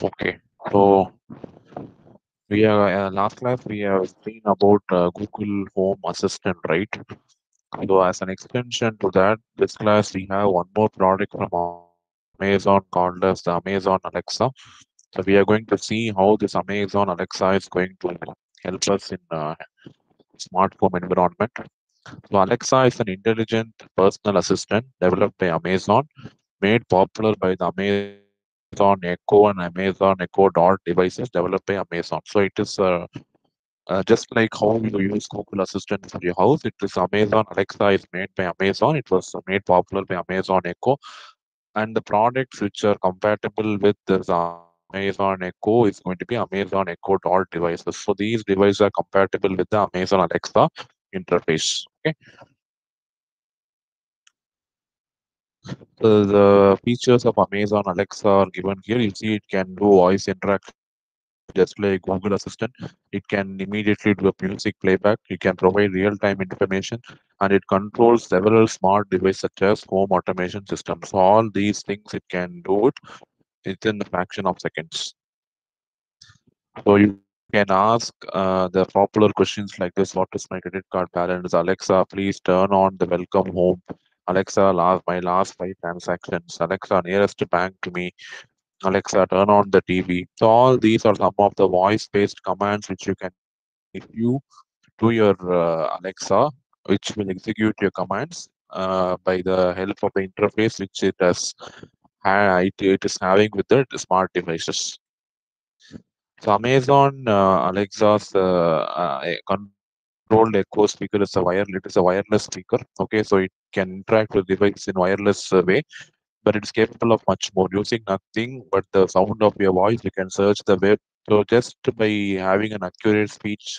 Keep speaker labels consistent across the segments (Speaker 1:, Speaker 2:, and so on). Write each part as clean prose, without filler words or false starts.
Speaker 1: Okay, so we are last class we have seen about Google Home Assistant, right? So as an extension to that, this class we have one more product from Amazon called as the Amazon Alexa. So we are going to see how this Amazon Alexa is going to help us in smart home environment. So Alexa is an intelligent personal assistant developed by Amazon, made popular by the Amazon Echo and Amazon Echo Dot devices developed by Amazon. So it is just like how you use Google Assistant for your house. It is Amazon Alexa is made by Amazon. It was made popular by Amazon Echo, and the products which are compatible with this Amazon Echo is going to be Amazon Echo Dot devices. So these devices are compatible with the Amazon Alexa interface. Okay. So the features of Amazon Alexa are given here. You see, it can do voice interaction just like Google Assistant. It can immediately do a music playback. You can provide real-time information, and it controls several smart devices such as home automation systems. So all these things it can do it within a fraction of seconds. So you can ask the popular questions like this: What is my credit card balance? Alexa, please turn on the welcome home. Alexa, my last five transactions. Alexa, nearest bank to me. Alexa, turn on the TV. So all these are some of the voice-based commands which you can give to your Alexa, which will execute your commands by the help of the interface which it is having with the smart devices. So Amazon Alexa's controlled Echo speaker is a wireless speaker. Okay, so it can interact with device in wireless way, but it's capable of much more using nothing but the sound of your voice. You can search the web. So just by having an accurate speech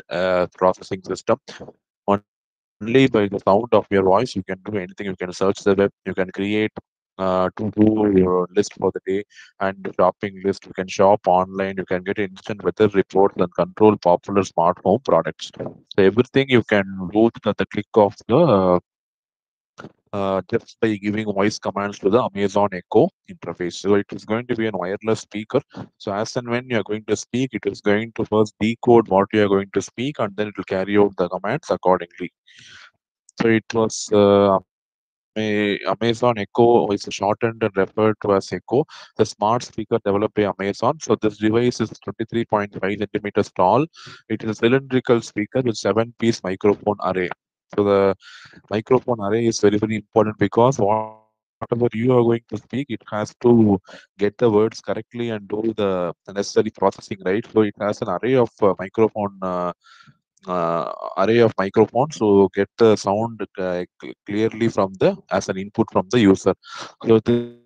Speaker 1: processing system, only by the sound of your voice, you can do anything. You can search the web. You can create to do your list for the day and shopping list. You can shop online. You can get instant weather reports and control popular smart home products. So everything you can do at the click of the just by giving voice commands to the Amazon Echo interface. So it is going to be a wireless speaker. So as and when you are going to speak, it is going to first decode what you are going to speak, and then it will carry out the commands accordingly. So it was Amazon Echo is shortened and referred to as Echo, the smart speaker developed by Amazon. So this device is 23.5 centimeters tall. It is a cylindrical speaker with seven-piece microphone array. So the microphone array is very, very important because whatever you are going to speak, it has to get the words correctly and do the necessary processing, right? So it has an array of array of microphones to get the sound clearly from the as an input from the user. So the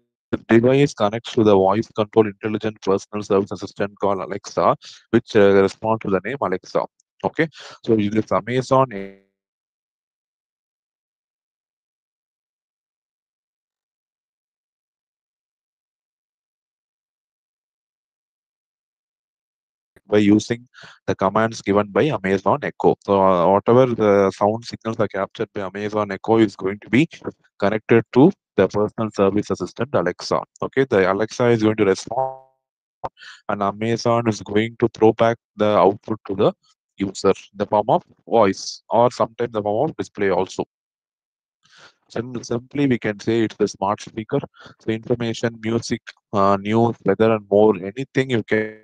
Speaker 1: device connects to the voice control intelligent personal service assistant called Alexa, which responds to the name Alexa. Okay, so it is Amazon Echo interface by using the commands given by Amazon Echo. So Alexa speaks to the Amazon Echo interface by using the commands given by Amazon Echo. So whatever the sound signals are captured by Amazon Echo is going to be connected to the personal service assistant Alexa. Okay, the Alexa is going to respond, and Amazon is going to throw back the output to the user in the form of voice or sometimes the form of display also. Simply, we can say it's the smart speaker. So information, music, news, weather, and more, anything you can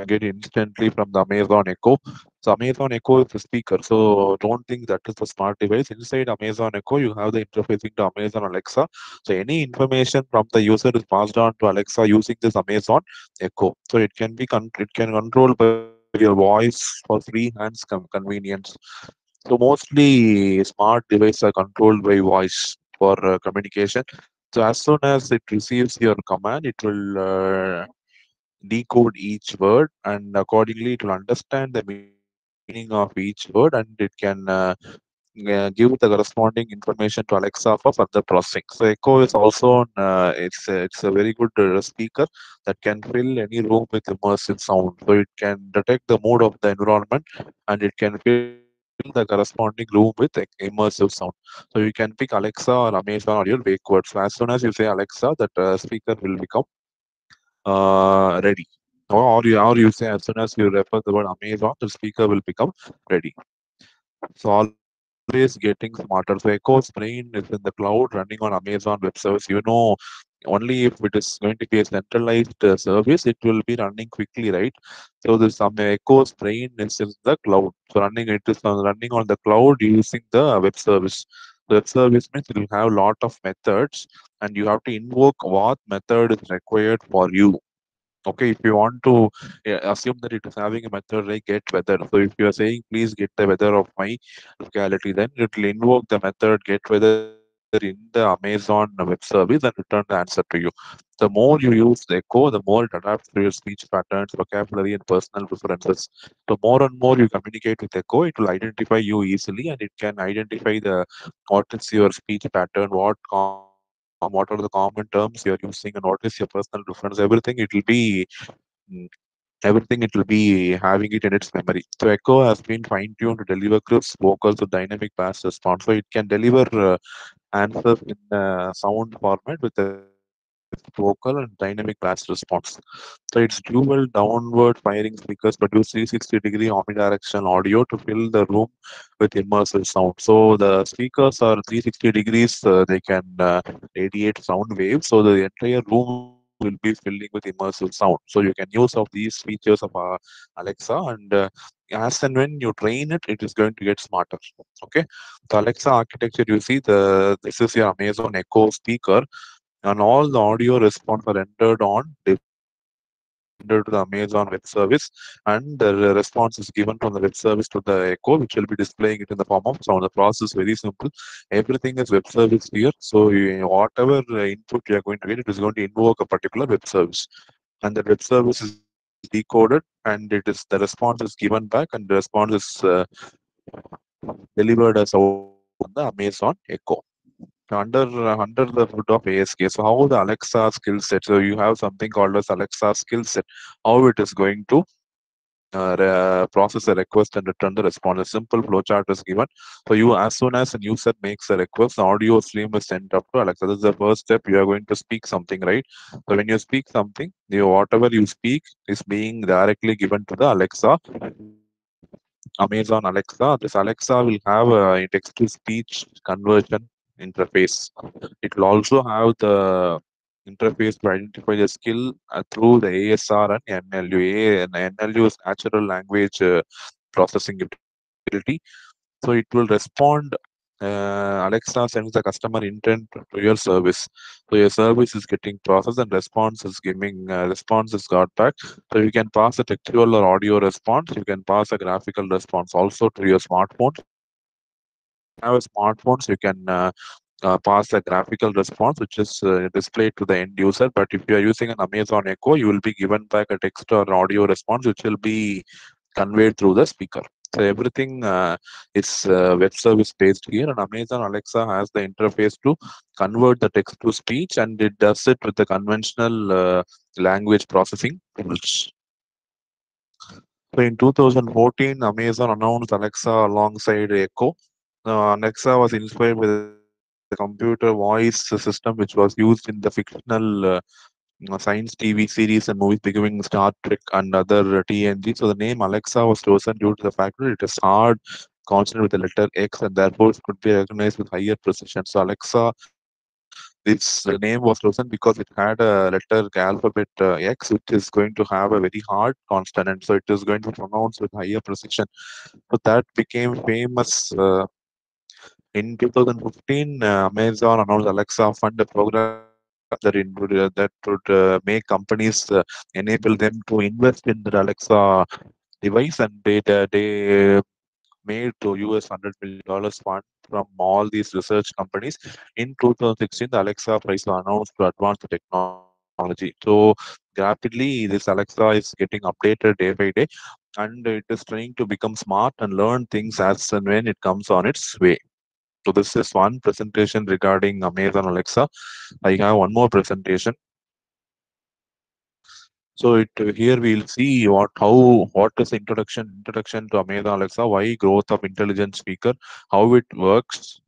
Speaker 1: get instantly from the Amazon Echo. So Amazon Echo is a speaker. So don't think that is a smart device. Inside Amazon Echo, you have the interfacing to Amazon Alexa. So any information from the user is passed on to Alexa using this Amazon Echo. So it can control by your voice for free hands convenience. So mostly smart devices are controlled by voice for communication. So as soon as it receives your command, it will decode each word, and accordingly it will understand the meaning of each word, and it can give the corresponding information to Alexa for further processing. So Echo is also it's a very good speaker that can fill any room with immersive sound. So it can detect the mood of the environment, and it can fill the corresponding room with immersive sound. So you can pick Alexa or Amazon or your wake word. So as soon as you say Alexa, that speaker will become ready. Or you say as soon as you refer the word Amazon, the speaker will become ready. So always getting smarter. So Echo's brain is in the cloud running on Amazon Web Service. Only if it is going to be a centralized service, it will be running quickly, right? So this some Echo's brain is in the cloud. So running on the cloud using the web service. The web service means it will have a lot of methods, and you have to invoke what method is required for you. Okay, if you want to assume that it is having a method like get weather. So if you are saying please get the weather of my locality, then it will invoke the method get weather in the Amazon web service and return the answer to you. The more you use the Echo, the more it adapts to your speech patterns, vocabulary, and personal preferences. The more and more you communicate with Echo, it will identify you easily, and it can identify the what is your speech pattern, what are the common terms you are using, and what is your personal preference. Mm, Everything it will be having it in its memory. So Echo has been fine-tuned to deliver crisp vocals with dynamic bass response. So it can deliver answers in sound format with a vocal and dynamic bass response. So it's dual downward firing speakers produce 360-degree omnidirectional audio to fill the room with immersive sound. So the speakers are 360 degrees, they can radiate sound waves. So the entire room will be filling with immersive sound. So you can use of these features of Alexa, and as and when you train it, it is going to get smarter. Okay, the Alexa architecture, you see the this is your Amazon Echo speaker, and all the audio response are entered on delivered to the Amazon Web Service, and the response is given from the web service to the Echo, which will be displaying it in the form of sound. The process is very simple. Everything is web service here. So whatever input you are going to get, it is going to invoke a particular web service, and the web service is decoded, and it is the response is given back, and the response is delivered as output on the Amazon Echo under the hood of ASK. So how the Alexa skill set? So you have something called as Alexa skill set. How it is going to process a request and return the response. A simple flowchart is given. So you, as soon as a user makes a request, the audio stream is sent up to Alexa. This is the first step. You are going to speak something, right? So when you speak something, whatever you speak is being directly given to the Alexa. Amazon Alexa. This Alexa will have a text-to-speech conversion interface. It will also have the interface to identify the skill through the ASR and NLU. And NLU is natural language processing utility. So it will respond. Alexa sends the customer intent to your service. So your service is getting processed and response is got back. So you can pass a textual or audio response. You can pass a graphical response also to your smartphones. If you have a smartphones, you can pass a graphical response, which is displayed to the end user. But if you are using an Amazon Echo, you will be given back a text or audio response, which will be conveyed through the speaker. So everything is web service based here, and Amazon Alexa has the interface to convert the text to speech, and it does it with the conventional language processing tools. So in 2014, Amazon announced Alexa alongside Echo. Alexa was inspired by the computer voice system which was used in the fictional science TV series and movies becoming Star Trek and other TNG. So the name Alexa was chosen due to the fact that it is hard consonant with the letter X, and therefore it could be recognized with higher precision. So Alexa, this name was chosen because it had a letter alphabet X, which is going to have a very hard consonant. So it is going to pronounce with higher precision. So that became famous. In 2015, Amazon announced Alexa Fund, a program that would make companies enable them to invest in the Alexa device, and they made to US $100 million fund from all these research companies. In 2016, the Alexa price was announced to advance the technology. So rapidly, this Alexa is getting updated day by day, and it is trying to become smart and learn things as and when it comes on its way. So this is one presentation regarding Amazon Alexa. I have one more presentation. So here we'll see what is introduction to Amazon Alexa, why growth of intelligent speaker, how it works,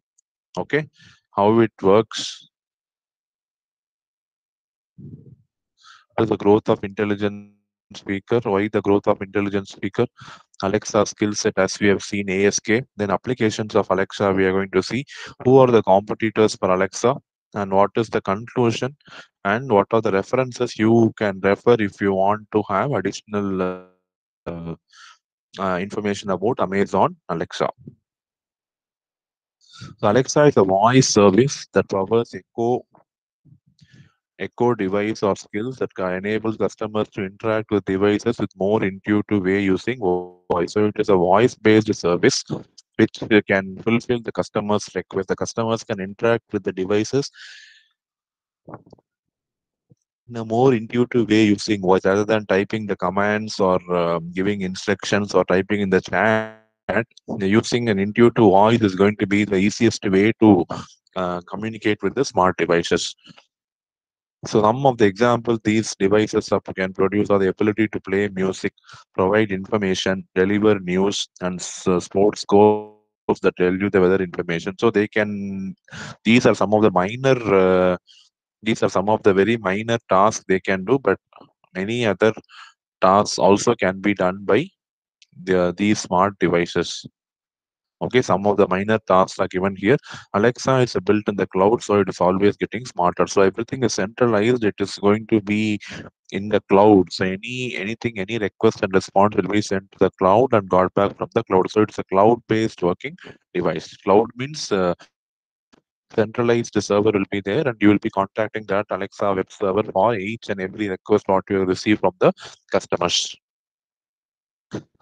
Speaker 1: okay, how it works, what is the growth of intelligent speaker, speaker. Why the growth of intelligent speaker? Alexa skill set, as we have seen ASK. Then applications of Alexa, we are going to see who are the competitors for Alexa and what is the conclusion and what are the references you can refer if you want to have additional information about Amazon Alexa. So Alexa is a voice service that powers Echo device or skills that can enable customers to interact with devices with more intuitive way using voice. So it is a voice-based service which can fulfill the customer's request. The customers can interact with the devices in a more intuitive way using voice rather than typing the commands or giving instructions or typing in the chat. Using an intuitive voice is going to be the easiest way to communicate with the smart devices. So some of the examples these devices can produce are the ability to play music, provide information, deliver news, and sports scores that tell you the weather information. So they can, these are some of the minor, these are some of the very minor tasks they can do, but many other tasks also can be done by these smart devices. Okay, some of the minor tasks are given here. Alexa is built in the cloud, so it is always getting smarter. So everything is centralized. It is going to be in the cloud. So anything, any request and response will be sent to the cloud and got back from the cloud. So it's a cloud-based working device. Cloud means centralized server will be there, and you will be contacting that Alexa web server for each and every request what you receive from the customers.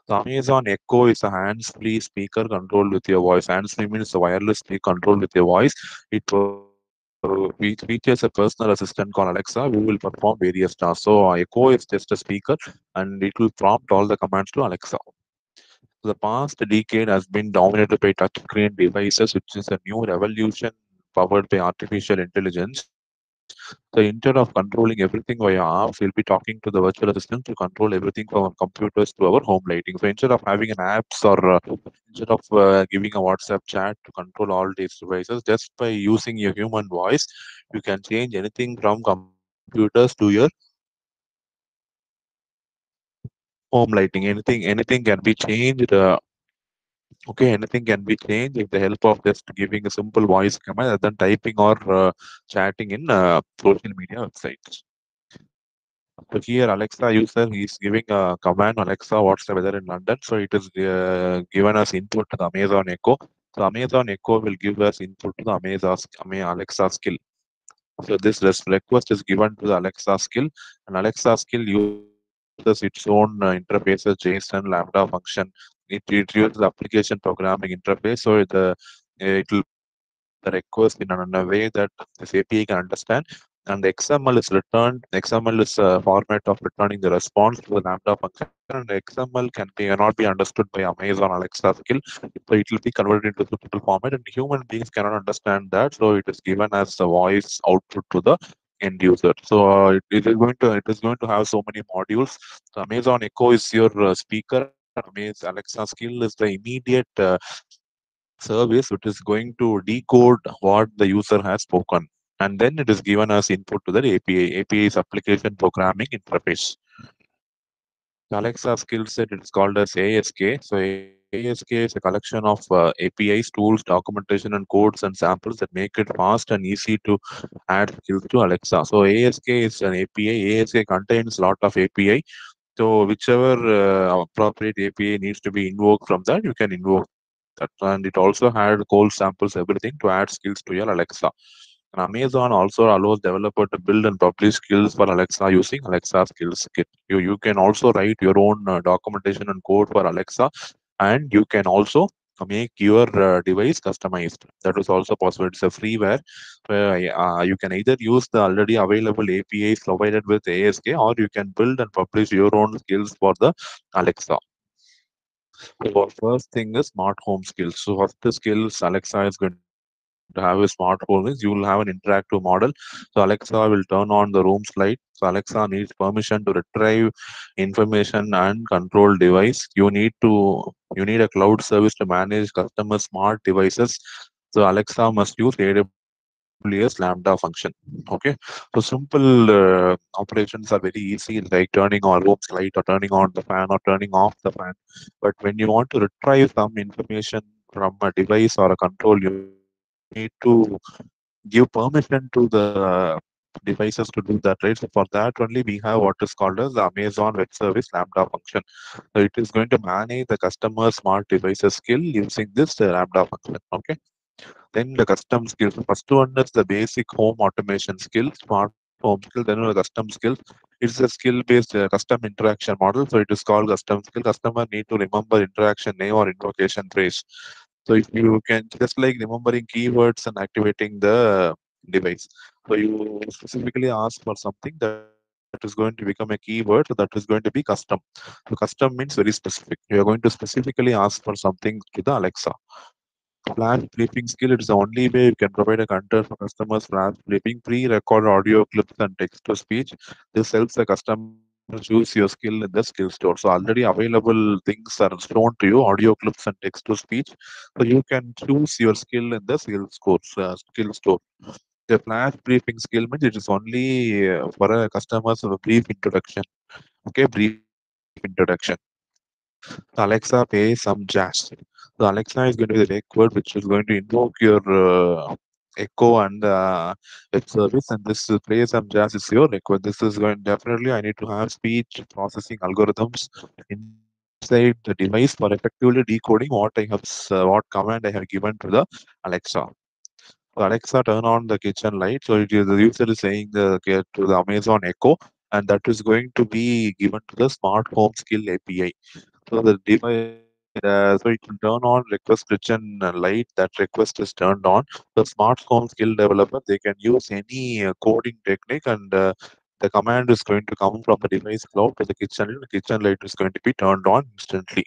Speaker 1: The Amazon Echo is a hands-free speaker controlled with your voice. Hands-free means a wireless speaker controlled with your voice. It features a personal assistant called Alexa who will perform various tasks. So Echo is just a speaker and it will prompt all the commands to Alexa. The past decade has been dominated by touchscreen devices, which is a new revolution powered by artificial intelligence. So instead of controlling everything via apps, we'll be talking to the virtual assistant to control everything from our computers to our home lighting. So instead of having an apps or instead of giving a WhatsApp chat to control all these devices, just by using your human voice, you can change anything from computers to your home lighting. Anything can be changed. Okay, anything can be changed with the help of just giving a simple voice command rather than typing or chatting in social media websites. So here, Alexa user is giving a command, Alexa, what's the weather in London? So it is given us input to the Amazon Echo. So Amazon Echo will give us input to the Alexa skill. So this request is given to the Alexa skill, and Alexa skill uses its own interfaces, JSON, Lambda function. It uses application programming interface, so it will process the request in a way that this API can understand. And the XML is returned. XML is a format of returning the response to the Lambda function, and XML cannot be understood by Amazon Alexa skill. So it will be converted into suitable format, and human beings cannot understand that. So it is given as a voice output to the end user. So it is going to have so many modules. So Amazon Echo is your speaker, and Alexa skill is the immediate service which is going to decode what the user has spoken. And then it is given as input to the API. API is application programming interface. The Alexa skill set it is called as ASK. So ASK is a collection of APIs, tools, documentation, and codes and samples that make it fast and easy to add skills to Alexa. So ASK is an API. ASK contains a lot of API. So whichever appropriate API needs to be invoked from that, you can invoke that. And it also had code samples, everything to add skills to your Alexa. And Amazon also allows developer to build and publish skills for Alexa using Alexa Skills Kit. You can also write your own documentation and code for Alexa, and you can also make your device customized. That is also possible. It's a freeware where you can either use the already available APIs provided with ASK, or you can build and publish your own skills for the Alexa. So our first thing is smart home skills. So first the skills Alexa is going to have a smart home is you will have an interactive model. So Alexa will turn on the room's light. So Alexa needs permission to retrieve information and control device. You need a cloud service to manage customer smart devices. So Alexa must use AWS cloud. as Lambda function. Okay, so simple operations are very easy, like turning on room's light or turning on the fan or turning off the fan. But when you want to retrieve some information from a device or a control, you need to give permission to the devices to do that, right? So for that only we have what is called as the Amazon Web Service Lambda function. So it is going to manage the customer smart devices skill using this Lambda function. Okay. Then the custom skills. First one is the basic home automation skill, smart home skill. Then the custom skill. It's a skill-based custom interaction model. So it is called custom skill. Customer need to remember interaction name or invocation phrase. So if you can just like remembering keywords and activating the device. So you specifically ask for something that is going to become a keyword. So that is going to be custom. So custom means very specific. You are going to specifically ask for something to the Alexa. Flash briefing skill, it's the only way you can provide a content for customers. Flash briefing, pre-record audio clips and text to speech. This helps the customer choose your skill in the skill store. So already available things are shown to you, audio clips and text to speech. So you can choose your skill in the skill store. The flash briefing skill means it is only for a customer's brief introduction. Okay, brief introduction. Alexa, play some jazz. So Alexa is going to be the wake word which is going to invoke your Echo and web service, and this play some jazz is your request. This is going definitely. I need to have speech processing algorithms inside the device for effectively decoding what I have, what command I have given to the Alexa. So Alexa, turn on the kitchen light. So it is the user is saying to the Amazon Echo, and that is going to be given to the smart home skill API. So the device, so it can turn on request kitchen light. That request is turned on. The smart home skill developer, they can use any coding technique, and the command is going to come from the device cloud to the kitchen. The kitchen light is going to be turned on instantly.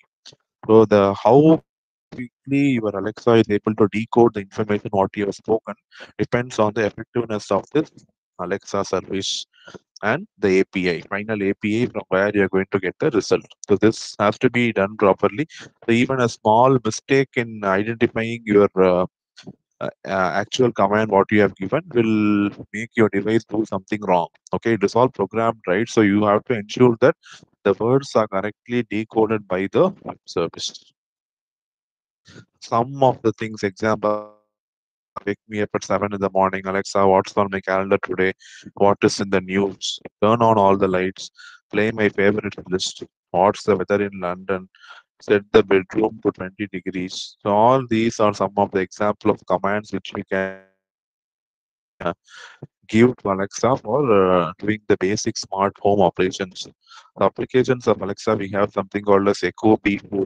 Speaker 1: So the how quickly your Alexa is able to decode the information what you have spoken depends on the effectiveness of this Alexa service and the API, final API from where you're going to get the result. So this has to be done properly. So even a small mistake in identifying your actual command what you have given will make your device do something wrong. Okay, it is all programmed right. So you have to ensure that the words are correctly decoded by the web service. Some of the things, example, Alexa, wake me up at 7 in the morning. Alexa, what's on my calendar today? What is in the news? Turn on all the lights. Play my favorite list. What's the weather in London? Set the bedroom to 20 degrees. So all these are some of the example of commands which we can give to Alexa for doing the basic smart home operations. The applications of Alexa, we have something called as Echo B4.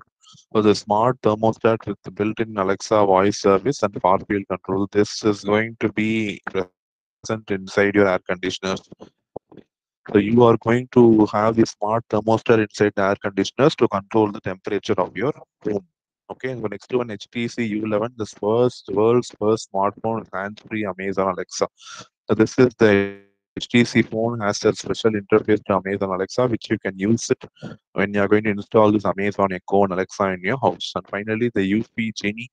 Speaker 1: So the smart thermostat with the built-in Alexa voice service and far field control. This is going to be present inside your air conditioners. So you are going to have the smart thermostat inside the air conditioners to control the temperature of your room. Okay, so next one HTC U11, this world's first smartphone hands-free Amazon Alexa. So this is the HTC phone has a special interface to Amazon Alexa, which you can use it when you are going to install this Amazon Echo and Alexa in your house. And finally, the UP Genie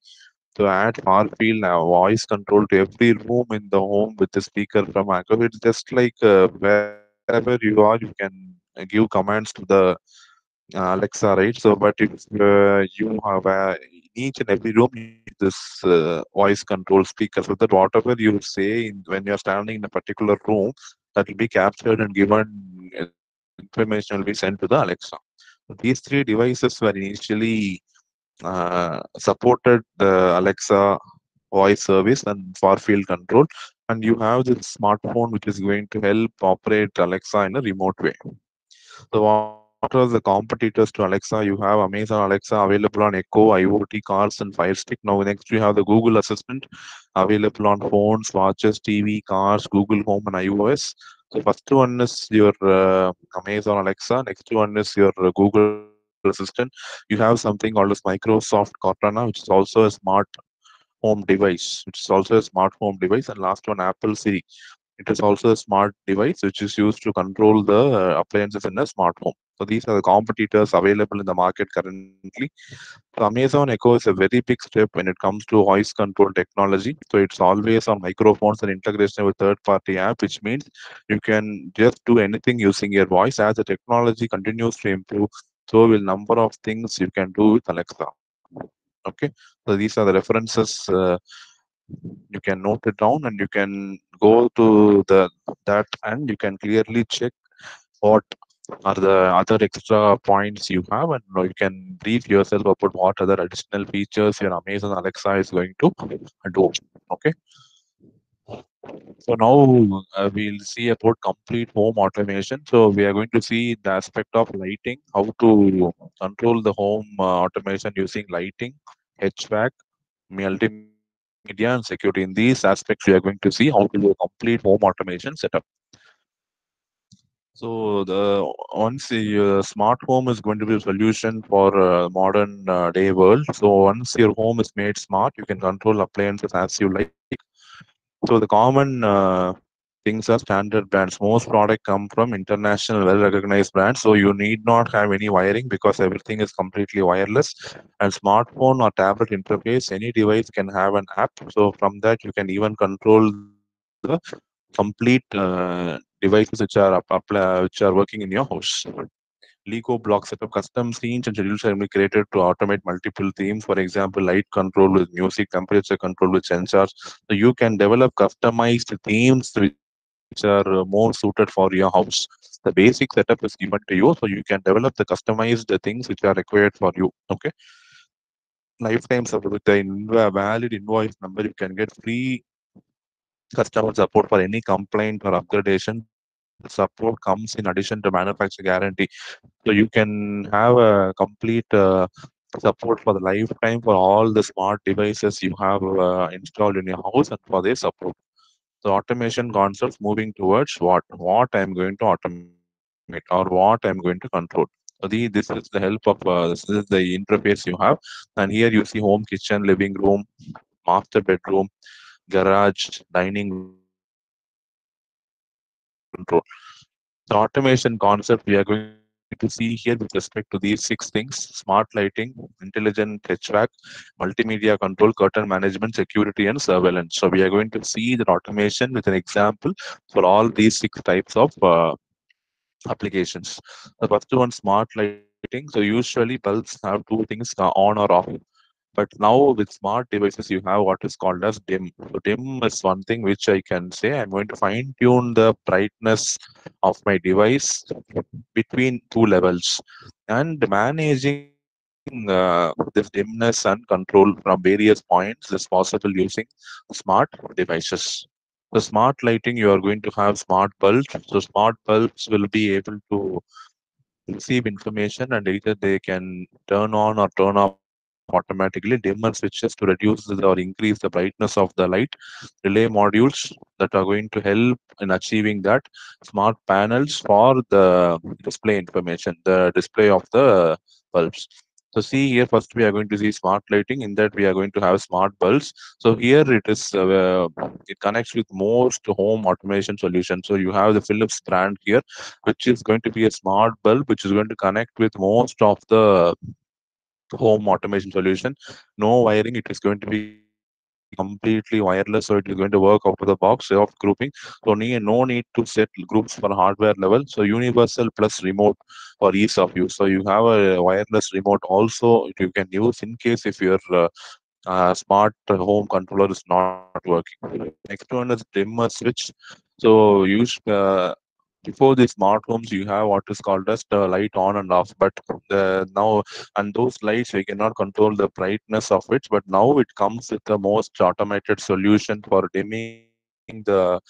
Speaker 1: to add far field voice control to every room in the home with the speaker from Echo. It's just like wherever you are, you can give commands to the Alexa, right? So, but if you have in each and every room, you need this voice control speaker, so that whatever you say when you're standing in a particular room, that will be captured and given. The information will be sent to the Alexa. So these three devices were initially supported the Alexa voice service and far field control, and you have this smartphone which is going to help operate Alexa in a remote way. So what are the competitors to Alexa? You have Amazon Alexa available on Echo, IoT, cars, and Fire Stick. Now next we have the Google Assistant available on phones, watches, TV, cars, Google Home, and iOS. So first one is your Amazon Alexa. Next one is your Google Assistant. You have something called as Microsoft Cortana, which is also a smart home device. It's also a smart home device. And last one, Apple Siri. It is also a smart device which is used to control the appliances in a smart home. So these are the competitors available in the market currently. So Amazon Echo is a very big step when it comes to voice control technology. So it's always on microphones and integration with third-party app, which means you can just do anything using your voice. As the technology continues to improve, so will number of things you can do with Alexa. Okay, so these are the references. You can note it down, and you can go to the that, and you can clearly check what are the other extra points you have, and you can brief yourself about what other additional features your Amazon Alexa is going to do. Okay, so now we'll see about complete home automation. So we are going to see the aspect of lighting, how to control the home automation using lighting, HVAC, multimedia, and security. In these aspects, we are going to see how to do a complete home automation setup. So the once the smart home is going to be a solution for modern day world. So once your home is made smart, you can control appliances as you like. So the common things are standard brands. Most products come from international, well-recognized brands. So you need not have any wiring because everything is completely wireless. And smartphone or tablet interface, any device can have an app. So from that, you can even control the complete devices which are working in your house. Lego block setup, custom scenes and schedules are created to automate multiple themes. For example, light control with music, temperature control with sensors. So you can develop customized themes which are more suited for your house. The basic setup is given to you, so you can develop the customized things which are required for you. Okay, lifetime support with the valid invoice number, you can get free customer support for any complaint or upgradation. The support comes in addition to manufacturer guarantee. So you can have a complete support for the lifetime for all the smart devices you have installed in your house and for their support. The automation concepts moving towards what I'm going to automate or what I'm going to control. So this is the help of this is the interface you have, and here you see home, kitchen, living room, master bedroom, garage, dining room, and control. The automation concept we are going to see here with respect to these six things: smart lighting, intelligent HVAC, multimedia control, curtain management, security, and surveillance. So we are going to see the automation with an example for all these six types of applications. The first one, smart lighting. So usually bulbs have two things, on or off. But now with smart devices, you have what is called as dim. So dim is one thing which I can say I'm going to fine tune the brightness of my device between two levels and managing this dimness and control from various points is possible using smart devices. The smart lighting, you are going to have smart bulbs. So smart bulbs will be able to receive information, and either they can turn on or turn off automatically. Dimmer switches to reduce or increase the brightness of the light. Relay modules that are going to help in achieving that. Smart panels for the display information, the display of the bulbs. So see here, first we are going to see smart lighting. In that we are going to have smart bulbs. So here it connects with most home automation solutions. So you have the Philips brand here, which is going to be a smart bulb, which is going to connect with most of the home automation solution. No wiring, it is going to be completely wireless, so it is going to work out of the box of grouping. So no need to set groups for hardware level. So universal plus remote for ease of use. So you have a wireless remote also you can use in case if your smart home controller is not working. Next one is dimmer switch. So before the smart homes, you have what is called as the light on and off. But now, and those lights we cannot control the brightness of it. But now it comes with the most automated solution for dimming the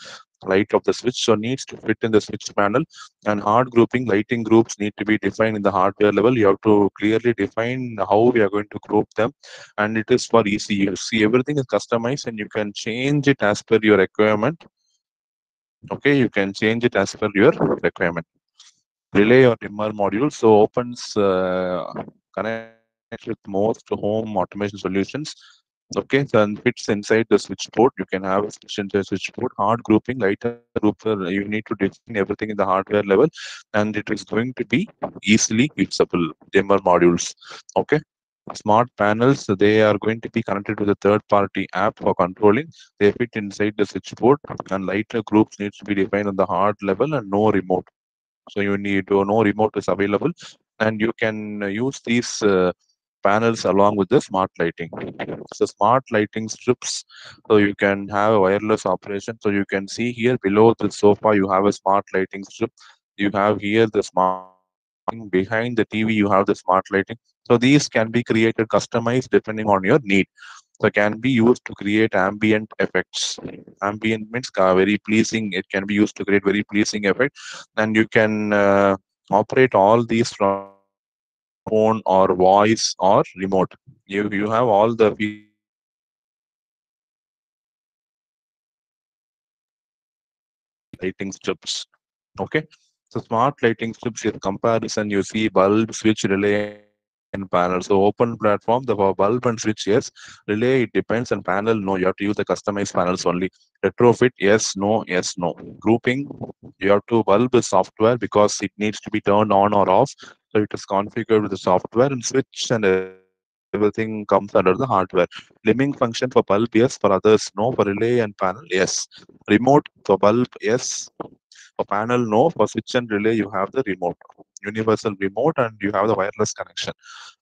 Speaker 1: light of the switch. So needs to fit in the switch panel, and hard grouping lighting groups need to be defined in the hardware level. You have to clearly define how we are going to group them, and it is for easy use. See, everything is customized, and you can change it as per your requirement. Okay, you can change it as per your requirement. Relay or dimmer module. So opens connects with most home automation solutions. Okay, so and fits inside the switchboard. You can have a switch into a switchboard. Hard grouping, lighter groups. You need to define everything in the hardware level, and it is going to be easily usable. Dimmer modules. Okay. Smart panels, they are going to be connected with a third-party app for controlling. They fit inside the switchboard, and lighter groups needs to be defined on the hard level and no remote. So you need to no remote is available, and you can use these panels along with the smart lighting. So smart lighting strips, so you can have a wireless operation. So you can see here below the sofa, you have a smart lighting strip. You have here the smart lighting. Behind the TV, you have the smart lighting. So these can be created, customized depending on your need. So can be used to create ambient effects. Ambient means very pleasing. It can be used to create very pleasing effect, and you can operate all these from your phone or voice or remote. You have all the features available in these smart lighting strips. Okay. So smart lighting strips in comparison, you see bulb, switch, relay, and panel. So open platform, the bulb and switch, yes. Relay, it depends, and panel, no. You have to use the customized panels only. Retrofit, yes, no, yes, no. Grouping, you have to bulb the software because it needs to be turned on or off. So it is configured with the software, and switch and everything comes under the hardware. Lemming function for bulb, yes. For others, no. For relay and panel, yes. Remote for bulb, yes. For panel, no. For switch and relay, you have the remote, universal remote, and you have the wireless connection.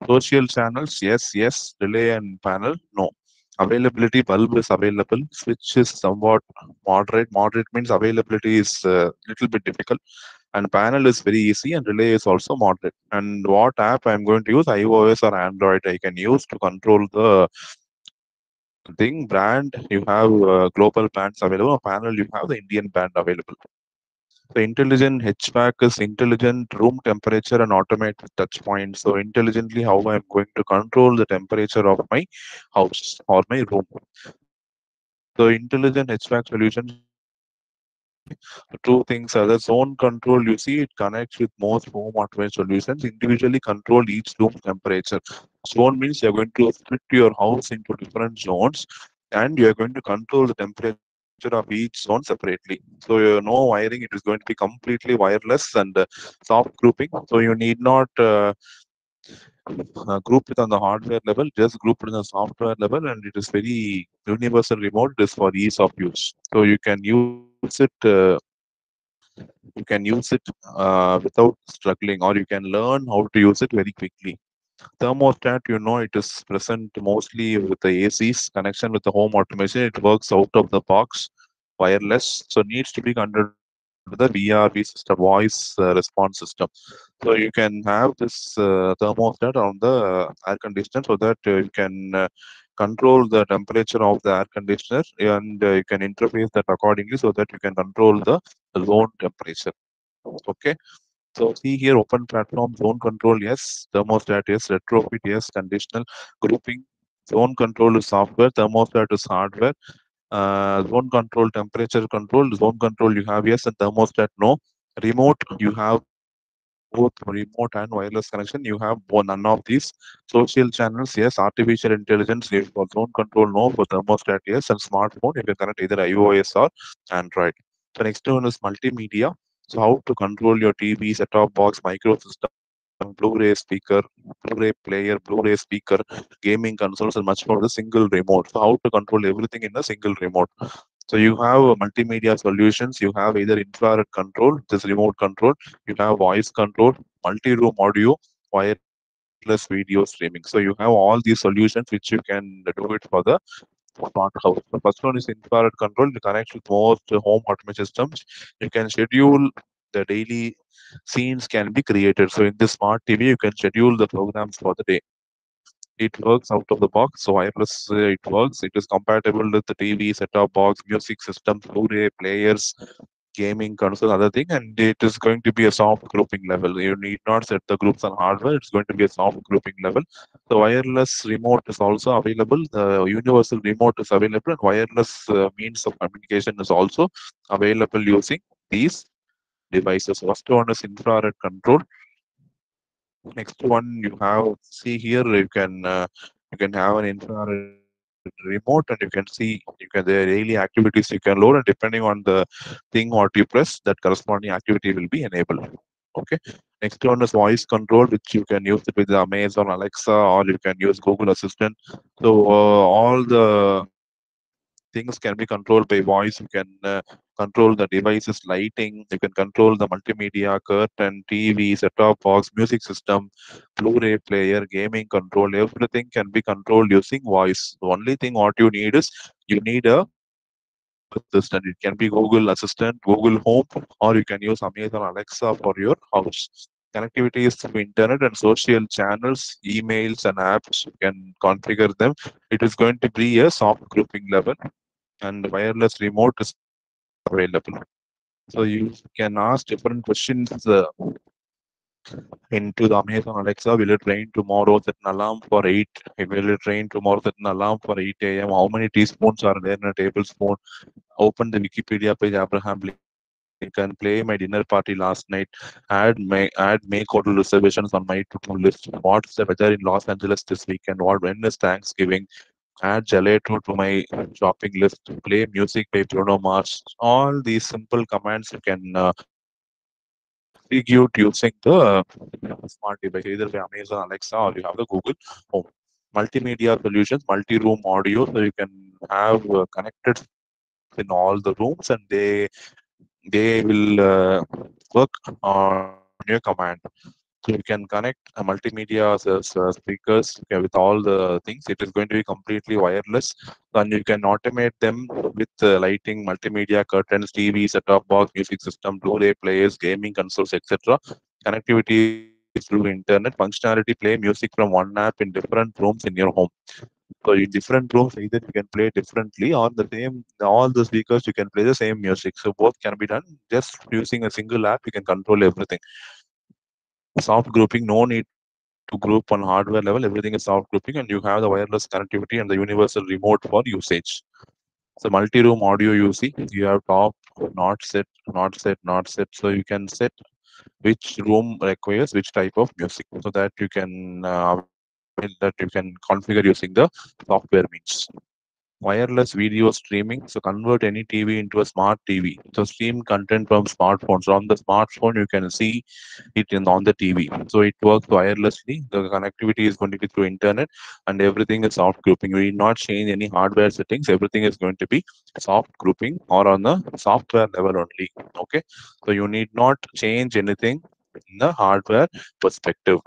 Speaker 1: Social channels, yes, yes. Relay and panel, no. Availability, bulb is available. Switch is somewhat moderate. Moderate means availability is a little bit difficult. And panel is very easy, and relay is also moderate. And what app I'm going to use, iOS or Android, I can use to control the thing. Brand, you have global bands available. Panel, you have the Indian band available. So intelligent HVAC is intelligent room temperature and automated touch points. So intelligently how I'm going to control the temperature of my house or my room. So intelligent HVAC solutions you can see two things are the zone control. You see it connects with most home automation solutions. Individually control each room's temperature. Zone means you're going to split your house into different zones, and you're going to control the temperature of each zone separately. So no wiring, it is going to be completely wireless and soft grouping. So you need not group it on the hardware level, just group it on the software level, and it is very universal remote. It is for ease of use. So you can use it without struggling, or you can learn how to use it very quickly. Thermostat, it is present mostly with the ACs connection with the home automation. It works out of the box, wireless, so needs to be controlled with the VRV system, voice response system. So you can have this thermostat on the air conditioner so that you can control the temperature of the air conditioner, and you can interface that accordingly so that you can control the zone temperature. Okay. So see here, open platform, zone control, yes. Thermostat, yes. Retrofit, yes. Conditional grouping. Zone control is software. Thermostat is hardware. Zone control, temperature control. Zone control you have yes, and thermostat no. Remote you have both remote and wireless connection. You have none of these. Social channels yes. Artificial intelligence yes. For zone control no. For thermostat yes, and smartphone you can connect either iOS or Android. The next one is multimedia. So how to control your TV, set-top box, micro system, Blu-ray speaker, Blu-ray player, Blu-ray speaker, gaming consoles, and much more. The single remote. So how to control everything in a single remote. So you have multimedia solutions. You have either infrared control, this remote control. You have voice control, multi-room audio, wireless video streaming. So you have all these solutions which you can do it for the smart house. The first one is infrared control. It connects with most home automation systems. You can schedule the daily scenes can be created. So in this smart TV, you can schedule the programs for the day. It works out of the box, so wireless it works. It is compatible with the TV, set-top box, music system, Blu-ray players, gaming console, other thing, and it is going to be a soft grouping level. You need not set the groups on hardware. It's going to be a soft grouping level. The wireless remote is also available. The universal remote is available, and wireless means of communication is also available using these devices. First one is infrared control. Next one you have see here you can have an infrared control. remote, and you can see you can the daily activities you can load, and depending on the thing what you press, that corresponding activity will be enabled. Okay. Next one is voice control, which you can use it with the Amazon Alexa, or you can use Google Assistant. So all the things can be controlled by voice. You can control the device's lighting. You can control the multimedia, curtain, TV, set-top box, music system, Blu-ray player, gaming control. Everything can be controlled using voice. The only thing what you need is you need a Google Assistant. It can be Google Assistant, Google Home, or you can use Amazon Alexa for your house. Connectivity is through internet and social channels, emails, and apps. You can configure them. It is going to be a soft grouping level, and wireless remote is available. So you can ask different questions into the Amazon Alexa. Will it rain tomorrow? Set an alarm for 8. Will it rain tomorrow? Set an alarm for 8 a.m. How many teaspoons are there in a tablespoon? Open the Wikipedia page, Abraham Lincoln. Play my dinner party last night. Add make hotel reservations on my to-do list. What's the weather in Los Angeles this weekend? When is Thanksgiving? Add gelato to my shopping list. Play music by Bruno Mars. All these simple commands you can execute using the smart device, either by Amazon Alexa or you have the Google Home. Multimedia solutions, multi-room audio, so you can have connected speakers in all the rooms, and they will work on your command. So you can connect a multimedia speakers, okay, with all the things. It is going to be completely wireless, and you can automate them with lighting, multimedia, curtains, TV, set-top box, music system, Blu-ray players, gaming consoles, etc. Connectivity is through internet. Functionality: play music from one app in different rooms in your home. So in different rooms, either you can play differently, or the same all the speakers you can play the same music. So both can be done just using a single app. You can control everything. Soft grouping, no need to group on hardware level. Everything is soft grouping, and you have the wireless connectivity and the universal remote for usage. So multi-room audio UC, you have top, not set, not set, not set. So you can set which room requires which type of music, so that you can that you can configure using the software means. Wireless video streaming. So convert any TV into a smart TV. So stream content from smartphones. On the smartphone, you can see it on the TV. So it works wirelessly. The connectivity is going to be through internet, and everything is soft grouping. We need not change any hardware settings. Everything is going to be soft grouping or on the software level only. Okay. So you need not change anything in the hardware perspective.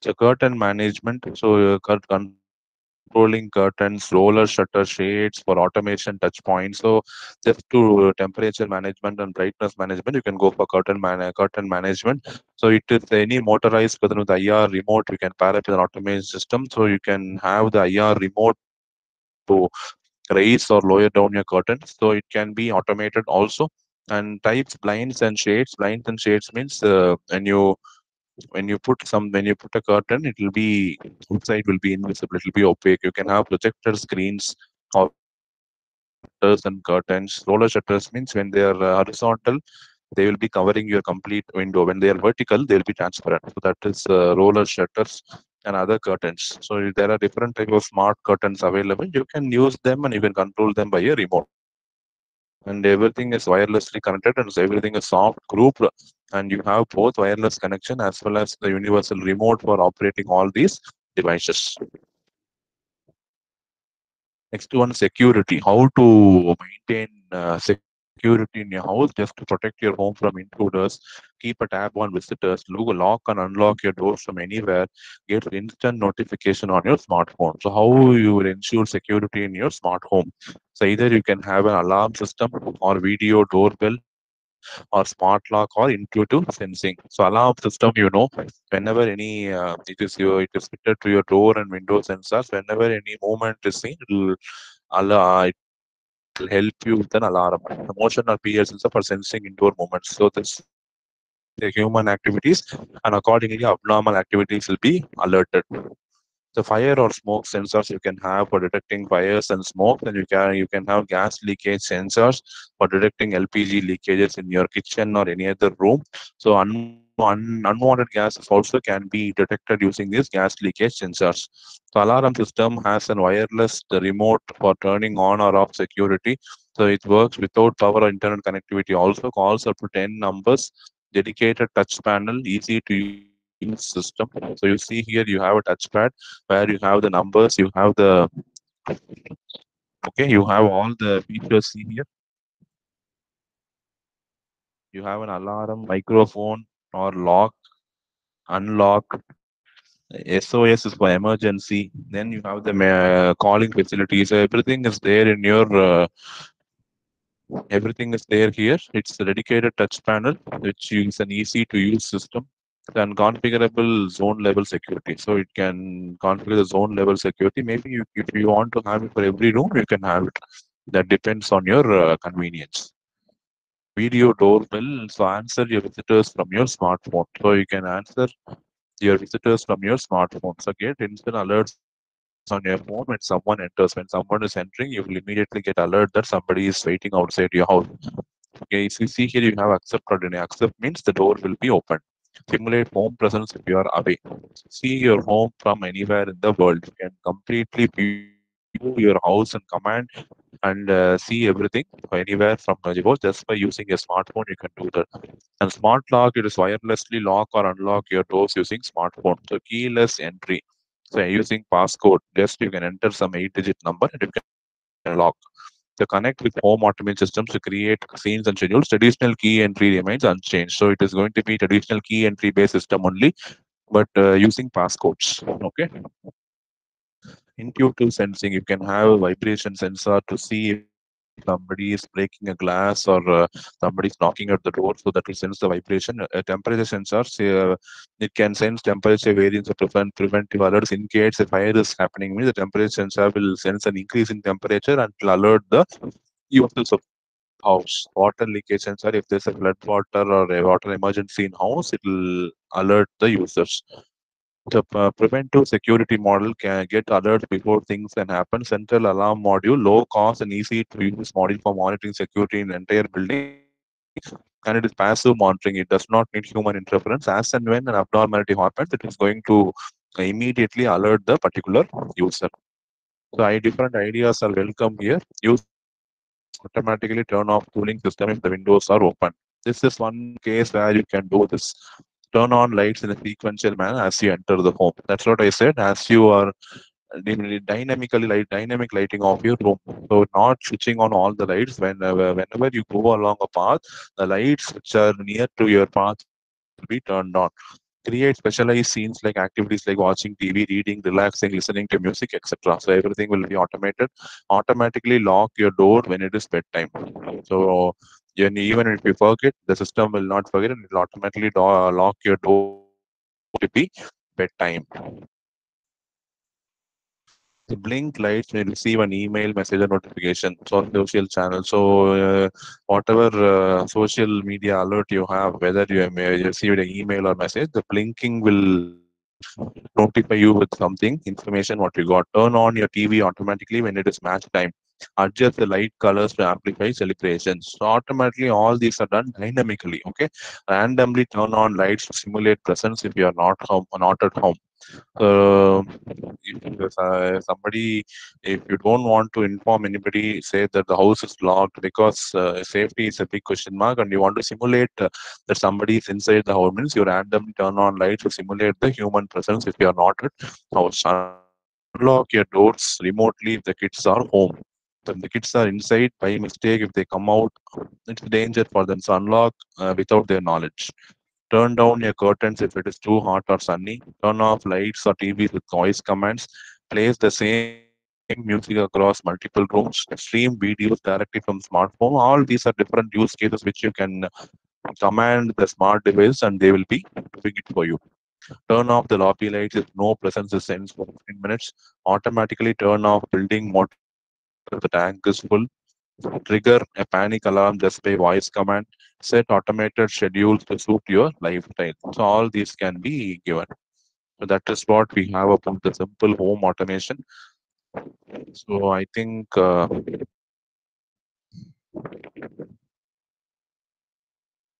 Speaker 1: So curtain management. So controlling curtains, roller shutter shades for automation touch points. So just to temperature management and brightness management, you can go for curtain management. So it is any motorized curtain with IR remote. You can pair it with an automation system. So you can have the IR remote to raise or lower down your curtains. So it can be automated also. And types blinds and shades. Blinds and shades means when you put a curtain, it will be outside will be invisible, it will be opaque. You can have projector screens or roller shutters and curtains. Roller shutters means when they are horizontal, they will be covering your complete window. When they are vertical, they will be transparent. So that is roller shutters and other curtains. So there are different type of smart curtains available. You can use them and you can control them by a remote. And everything is wirelessly connected, and so everything is soft grouped, and you have both wireless connection as well as the universal remote for operating all these devices. Next one, security. How to maintain security in your house just to protect your home from intruders. Keep a tab on visitors. Lock and unlock your doors from anywhere. Get instant notification on your smartphone. So how you will ensure security in your smart home? So either you can have an alarm system or video doorbell or smart lock or intuitive sensing. So alarm system, whenever any it is fitted to your door and window sensors. Whenever any movement is seen, it will help you with an alarm. The motion or PL sensor for sensing indoor movements. So this detects the human activities, and accordingly abnormal activities will be alerted. The fire or smoke sensors you can have for detecting fires and smoke, and you can have gas leakage sensors for detecting LPG leakages in your kitchen or any other room. So unwanted unwanted gases also can be detected using these gas leakage sensors. The alarm system has a wireless remote for turning on or off security. So it works without power or internet connectivity. Also calls up to 10 numbers, dedicated touch panel, easy to use system. So you see here you have a touchpad where you have the numbers, you have the okay, you have all the features. See here, you have an alarm, microphone, or lock, unlock. SOS is for emergency. Then you have the calling facilities. Everything is there here. It's a dedicated touch panel, which is an easy to use system and configurable zone level security. So it can configure the zone level security. Maybe if you want to have it for every room, you can have it. That depends on your convenience. Video doorbell. So answer your visitors from your smartphone. So you can answer your visitors from your smartphone. So get instant alerts on your phone when someone enters. When someone is entering, you will immediately get alert that somebody is waiting outside your house. Okay, so you see here you have accept or deny. Accept means the door will be open. Simulate home presence if you are away. See your home from anywhere in the world. You can completely view your house and command and see everything anywhere from remote just by using a smartphone. You can do that. And smart lock, it is wirelessly lock or unlock your doors using smartphone. So keyless entry. So using passcode, just you can enter some 8-digit number and you can lock. To connect with home automation systems to create scenes and schedules, traditional key entry remains unchanged. So it is going to be traditional key entry based system only, but using passcodes. Okay. Intuitive sensing, you can have a vibration sensor to see if somebody is breaking a glass or somebody is knocking at the door, so that will sense the vibration. Temperature sensors, it can sense temperature variance to prevent preventive alerts in case a fire is happening. Means the temperature sensor will sense an increase in temperature and will alert the users of the house. Water leakage sensor, if there's a flood water or a water emergency in house, it will alert the users. The preventive security model can get alerts before things can happen. Central alarm module, low cost and easy to use module for monitoring security in entire building. And it is passive monitoring. It does not need human interference. As and when an abnormality happens, it is going to immediately alert the particular user. So different ideas are welcome here. Users can automatically turn off cooling system if the windows are open. This is one case where you can do this. Turn on lights in a sequential manner as you enter the home. That's what I said. As you are dynamic lighting of your room. So not switching on all the lights whenever you go along a path, the lights which are near to your path will be turned on. Create specialized scenes like activities like watching TV, reading, relaxing, listening to music, etc. So everything will be automated. Automatically lock your door when it is bedtime. So even if you forget, the system will not forget and it will automatically lock your door when it is going to be bedtime. The blink lights may receive an email message or notification. So social channel. So whatever social media alert you have, whether you may receive an email or message, the blinking will notify you with something information what you got. Turn on your TV automatically when it is match time. Adjust the light colors to amplify celebrations. So automatically all these are done dynamically. Okay, randomly turn on lights to simulate presence if you are not home, not at home. uh, somebody, if you don't want to inform anybody, say that the house is locked because safety is a big question mark, and you want to simulate that somebody is inside the house, means you randomly turn on lights to simulate the human presence if you are not at house. Unlock your doors remotely if the kids are home. So if the kids are inside by mistake, if they come out, it's danger for them. So unlock without their knowledge. Turn down your curtains if it is too hot or sunny. Turn off lights or TVs with voice commands. Place the same music across multiple rooms. Stream videos directly from smartphone. All these are different use cases which you can command the smart device and they will be doing it for you. Turn off the lobby lights if no presence is sensed for 15 minutes. Automatically turn off building motor if the tank is full. Trigger a panic alarm just by voice command. Set automated schedules to suit your lifestyle. So all these can be given. So that is what we have about the simple home automation. So I think